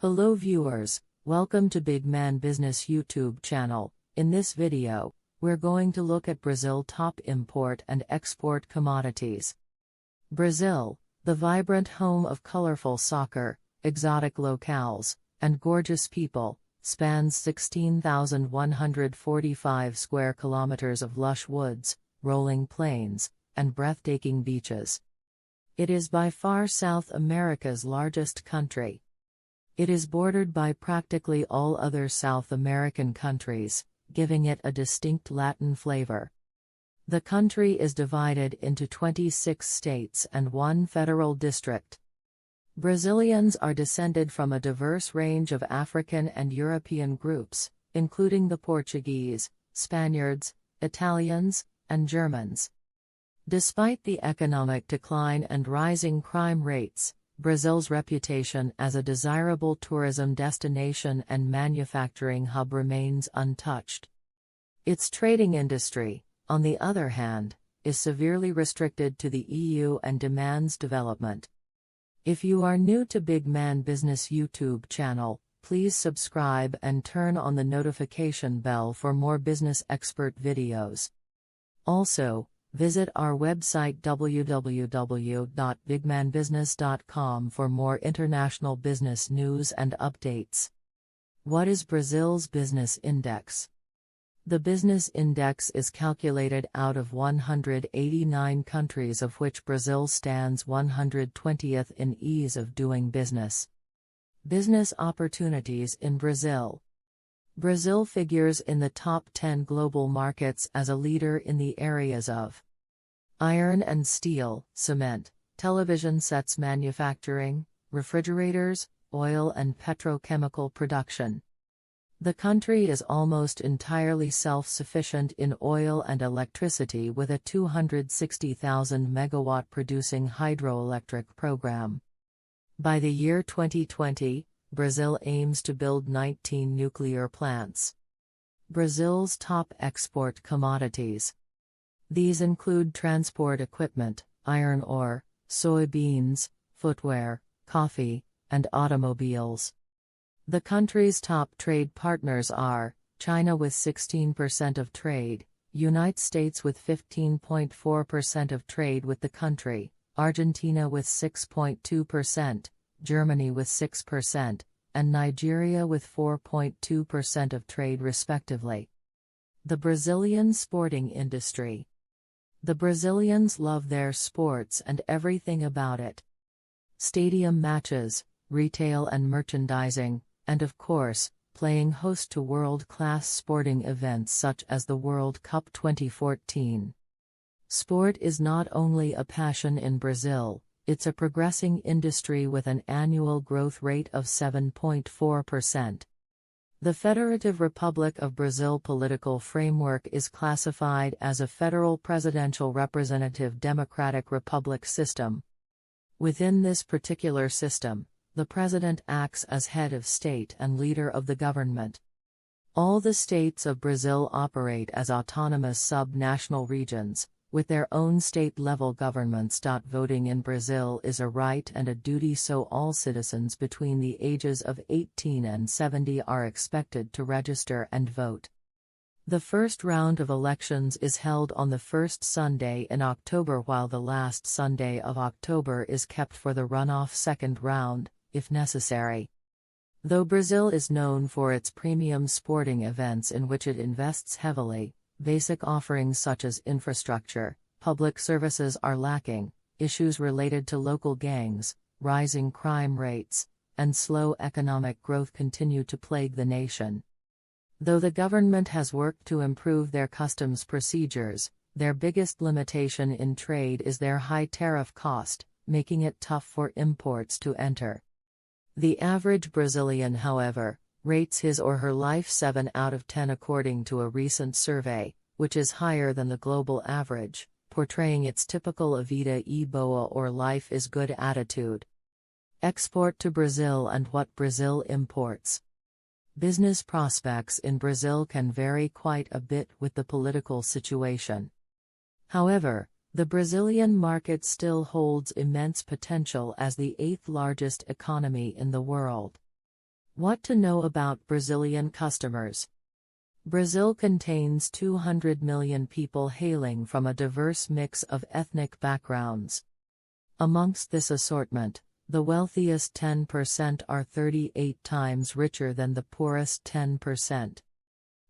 Hello viewers, welcome to Big Man Business YouTube channel. In this video, we're going to look at Brazil top import and export commodities. Brazil, the vibrant home of colorful soccer, exotic locales, and gorgeous people, spans 16,145 square kilometers of lush woods, rolling plains, and breathtaking beaches. It is by far South America's largest country. It is bordered by practically all other South American countries, giving it a distinct Latin flavor. The country is divided into 26 states and one federal district. Brazilians are descended from a diverse range of African and European groups, including the Portuguese, Spaniards, Italians, and Germans. Despite the economic decline and rising crime rates, Brazil's reputation as a desirable tourism destination and manufacturing hub remains untouched. Its trading industry, on the other hand, is severely restricted to the EU and demands development. If you are new to Big Man Business YouTube channel, please subscribe and turn on the notification bell for more business expert videos. Also, visit our website www.bigmanbusiness.com for more international business news and updates. What is Brazil's business index? The business index is calculated out of 189 countries, of which Brazil stands 120th in ease of doing business. Business opportunities in Brazil. Brazil figures in the top 10 global markets as a leader in the areas of iron and steel, cement, television sets manufacturing, refrigerators, oil and petrochemical production. The country is almost entirely self-sufficient in oil and electricity with a 260,000 megawatt producing hydroelectric program. By the year 2020, Brazil aims to build 19 nuclear plants. Brazil's top export commodities. These include transport equipment, iron ore, soybeans, footwear, coffee, and automobiles. The country's top trade partners are China with 16% of trade, United States with 15.4% of trade with the country, Argentina with 6.2%, Germany with 6%, and Nigeria with 4.2% of trade respectively. The Brazilian sporting industry. The Brazilians love their sports and everything about it. Stadium matches, retail and merchandising, and of course, playing host to world-class sporting events such as the World Cup 2014. Sport is not only a passion in Brazil, it's a progressing industry with an annual growth rate of 7.4%. The Federative Republic of Brazil political framework is classified as a federal presidential representative democratic republic system. Within this particular system, the president acts as head of state and leader of the government. All the states of Brazil operate as autonomous sub-national regions, with their own state-level governments. Voting in Brazil is a right and a duty, so all citizens between the ages of 18 and 70 are expected to register and vote. The first round of elections is held on the first Sunday in October, while the last Sunday of October is kept for the runoff second round, if necessary. Though Brazil is known for its premium sporting events in which it invests heavily, basic offerings such as infrastructure, public services are lacking. Issues related to local gangs, rising crime rates, and slow economic growth continue to plague the nation. Though the government has worked to improve their customs procedures, their biggest limitation in trade is their high tariff cost, making it tough for imports to enter. The average Brazilian, however, rates his or her life 7 out of 10 according to a recent survey, which is higher than the global average, portraying its typical A vida e boa or life is good attitude. Export to Brazil and what Brazil imports. Business prospects in Brazil can vary quite a bit with the political situation. However, The Brazilian market still holds immense potential as the 8th largest economy in the world. What to know about Brazilian customers. Brazil contains 200 million people hailing from a diverse mix of ethnic backgrounds. Amongst this assortment, the wealthiest 10% are 38 times richer than the poorest 10%.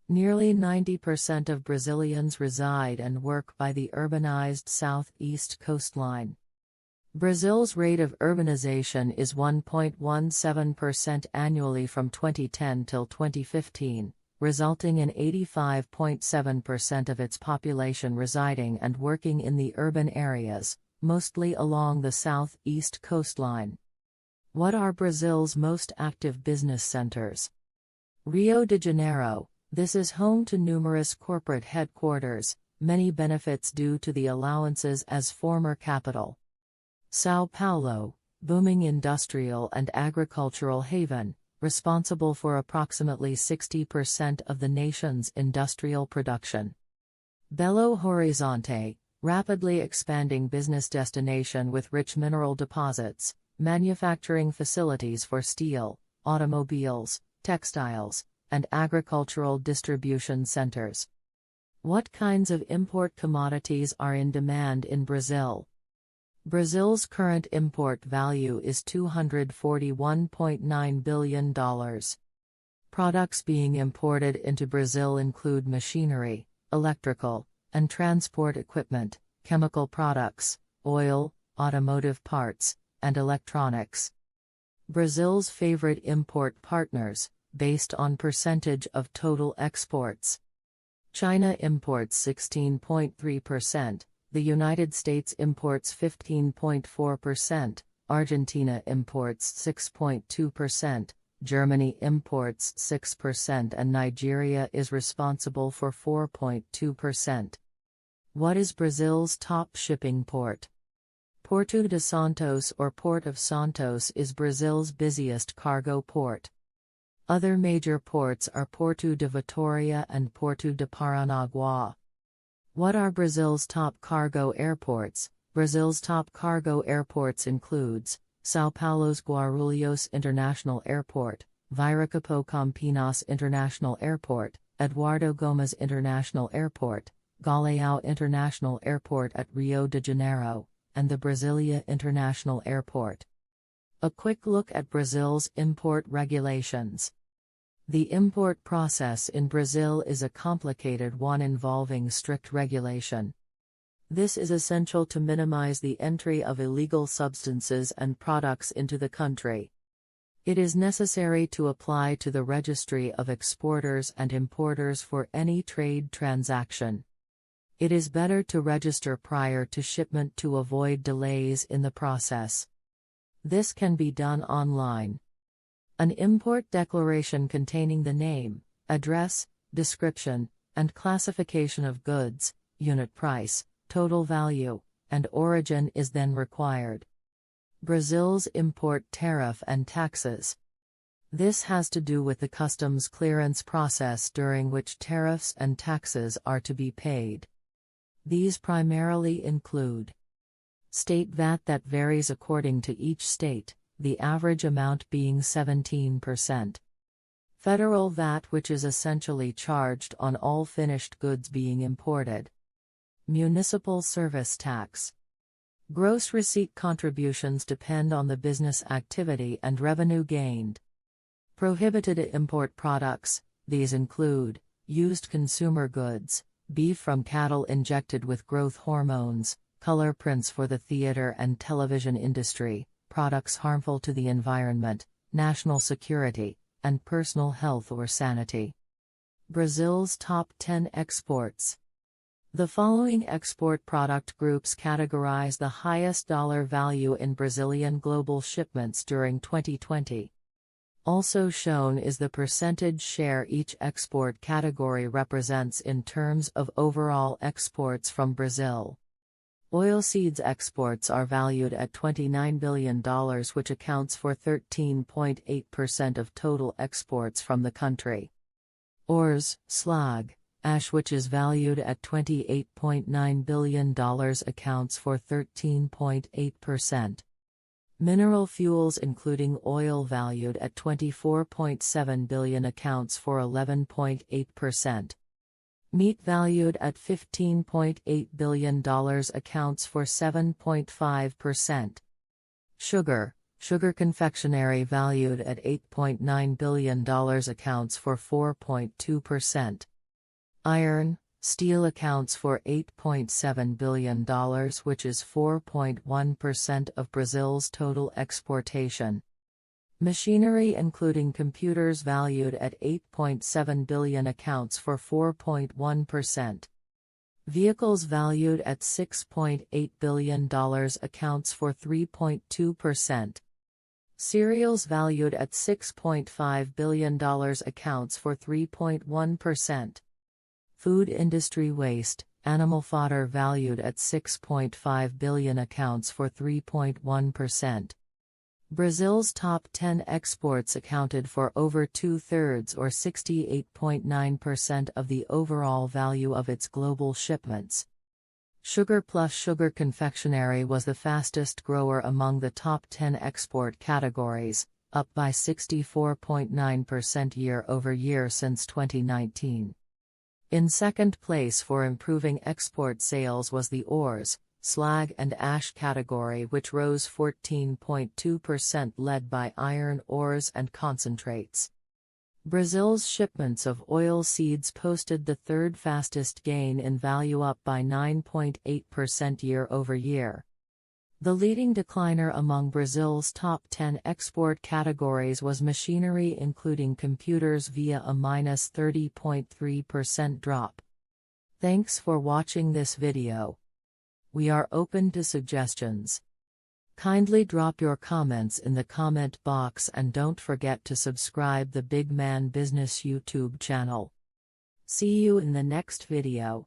Nearly 90% of Brazilians reside and work by the urbanized southeast coastline. Brazil's rate of urbanization is 1.17% annually from 2010 till 2015, resulting in 85.7% of its population residing and working in the urban areas, mostly along the southeast coastline. What are Brazil's most active business centers? Rio de Janeiro. This is home to numerous corporate headquarters, many benefits due to the allowances as former capital. São Paulo, booming industrial and agricultural haven, responsible for approximately 60% of the nation's industrial production. Belo Horizonte, rapidly expanding business destination with rich mineral deposits, manufacturing facilities for steel, automobiles, textiles, and agricultural distribution centers. What kinds of import commodities are in demand in Brazil? Brazil's current import value is $241.9 billion. Products being imported into Brazil include machinery, electrical, and transport equipment, chemical products, oil, automotive parts, and electronics. Brazil's favorite import partners, based on percentage of total exports. China imports 16.3%. The United States imports 15.4%, Argentina imports 6.2%, Germany imports 6%, and Nigeria is responsible for 4.2%. What is Brazil's top shipping port? Porto de Santos or Port of Santos is Brazil's busiest cargo port. Other major ports are Porto de Vitória and Porto de Paranaguá. What are Brazil's top cargo airports? Brazil's top cargo airports includes São Paulo's Guarulhos International Airport, Viracopos Campinas International Airport, Eduardo Gomes International Airport, Galeão International Airport at Rio de Janeiro, and the Brasilia International Airport. A quick look at Brazil's import regulations. The import process in Brazil is a complicated one involving strict regulation. This is essential to minimize the entry of illegal substances and products into the country. It is necessary to apply to the Registry of Exporters and Importers for any trade transaction. It is better to register prior to shipment to avoid delays in the process. This can be done online. An import declaration containing the name, address, description, and classification of goods, unit price, total value, and origin is then required. Brazil's import tariff and taxes. This has to do with the customs clearance process during which tariffs and taxes are to be paid. These primarily include state VAT that varies according to each state, the average amount being 17%. Federal VAT, which is essentially charged on all finished goods being imported. Municipal service tax. Gross receipt contributions depend on the business activity and revenue gained. Prohibited import products, these include used consumer goods, beef from cattle injected with growth hormones, color prints for the theater and television industry, products harmful to the environment, national security, and personal health or sanity. Brazil's top 10 exports. The following export product groups categorize the highest dollar value in Brazilian global shipments during 2020. Also shown is the percentage share each export category represents in terms of overall exports from Brazil. Oilseeds exports are valued at $29 billion, which accounts for 13.8% of total exports from the country. Ores, slag, ash, which is valued at $28.9 billion, accounts for 13.8%. Mineral fuels including oil valued at $24.7 billion accounts for 11.8%. Meat valued at $15.8 billion accounts for 7.5%. Sugar confectionery valued at $8.9 billion accounts for 4.2%. Steel accounts for $8.7 billion, which is 4.1% of Brazil's total exportation. Machinery including computers valued at $8.7 billion accounts for 4.1%. Vehicles valued at $6.8 billion accounts for 3.2%. Cereals valued at $6.5 billion accounts for 3.1%. Food industry waste, animal fodder valued at $6.5 billion accounts for 3.1%. Brazil's top 10 exports accounted for over two-thirds or 68.9% of the overall value of its global shipments. Sugar plus sugar confectionery was the fastest grower among the top 10 export categories, up by 64.9% year-over-year since 2019. In second place for improving export sales was the ores, slag and ash category, which rose 14.2% led by iron ores and concentrates. Brazil's shipments of oil seeds posted the third fastest gain in value, up by 9.8% year-over-year. The leading decliner among Brazil's top 10 export categories was machinery including computers via a -30.3% drop. Thanks for watching this video. We are open to suggestions. Kindly drop your comments in the comment box and don't forget to subscribe the Big Man Business YouTube channel. See you in the next video.